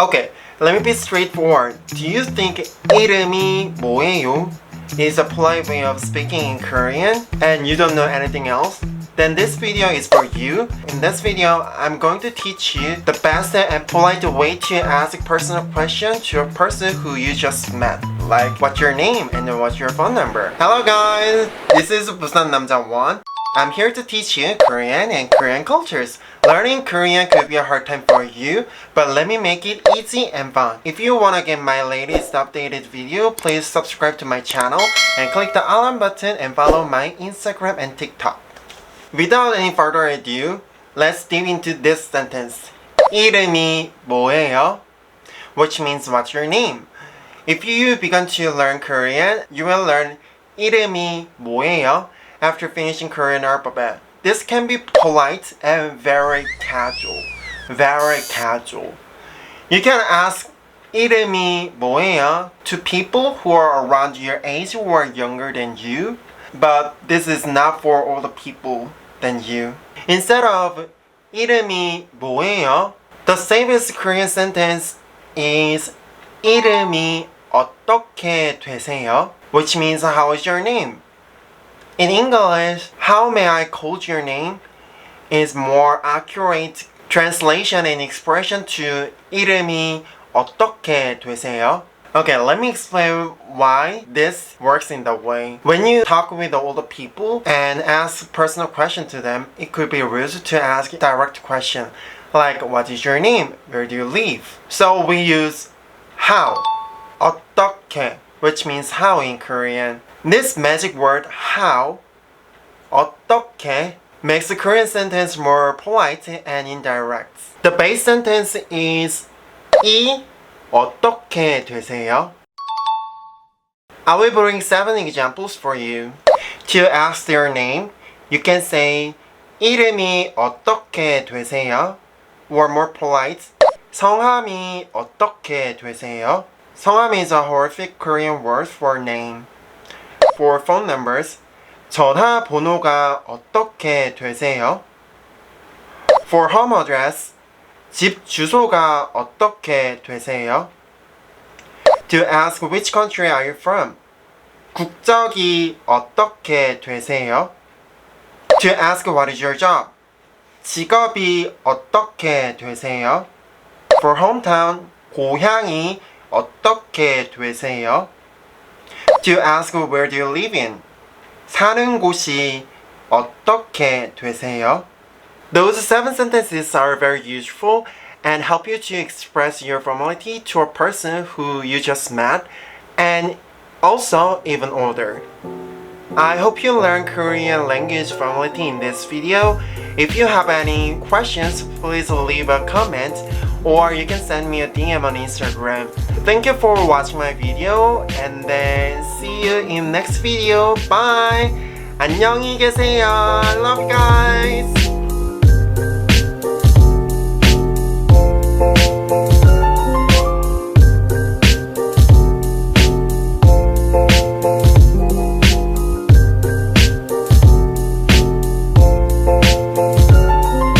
Okay, let me be straightforward. Do you think 이름이 뭐예요 is a polite way of speaking in Korean and you don't know anything else? Then this video is for you. In this video, I'm going to teach you the best and polite way to ask a personal question to a person who you just met. Like, what's your name and what's your phone number? Hello guys, this is Busan Namja Won. I'm here to teach you Korean and Korean cultures. Learning Korean could be a hard time for you, but let me make it easy and fun. If you want to get my latest updated video, please subscribe to my channel and click the alarm button and follow my Instagram and TikTok. Without any further ado, let's dive into this sentence. 이름이 뭐예요? Which means what's your name? If you begin to learn Korean, you will learn 이름이 뭐예요 after finishing Korean alphabet. This can be polite and very casual. Very casual. You can ask 이름이 뭐예요 to people who are around your age or younger than you, but this is not for older people than you. Instead of 이름이 뭐예요, the safest Korean sentence is 이름이 어떻게 되세요? Which means how is your name? In English, how may I call your name is more accurate translation and expression to 이름이 어떻게 되세요? Okay, let me explain why this works in that way. When you talk with the older people and ask personal question to them, it could be rude to ask direct question like what is your name? Where do you live? So we use how, 어떻게, which means how in Korean. This magic word how, 어떻게, makes the Korean sentence more polite and indirect. The base sentence is 이 어떻게 되세요? I will bring 7 examples for you. To ask their name, you can say 이름이 어떻게 되세요? Or more polite, 성함이 어떻게 되세요? 성함 is a horrific Korean word for name. For phone numbers, 전화번호가 어떻게 되세요? For home address, 집 주소가 어떻게 되세요? To ask which country are you from? 국적이 어떻게 되세요? To ask what is your job? 직업이 어떻게 되세요? For hometown, 고향이 어떻게 되세요? To ask where do you live in? 사는 곳이 어떻게 되세요? Those 7 sentences are very useful and help you to express your formality to a person who you just met and also even older. I hope you learn Korean language formality in this video. If you have any questions, please leave a comment or you can send me a DM on Instagram. Thank you for watching my video and then see you in next video. Bye! 안녕히 계세요. Love you guys!